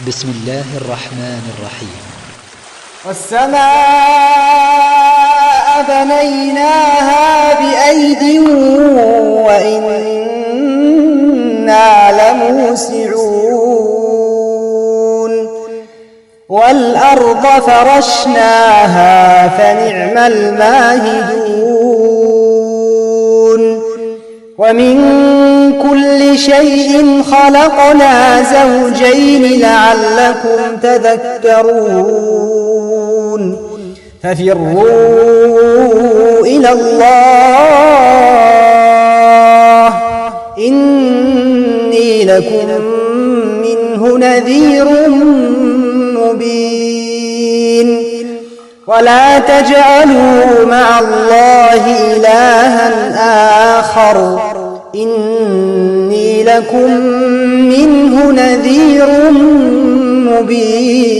بسم الله الرحمن الرحيم. والسماء بنيناها بأيد وإنا لموسعون والأرض فرشناها فنعم الماهدون ومن كل شيء خلقنا زوجين لعلكم تذكرون ففروا إلى الله إني لكم منه نذير مبين ولا تجعلوا مع الله إلها آخر إني لكم منه نذير مبين.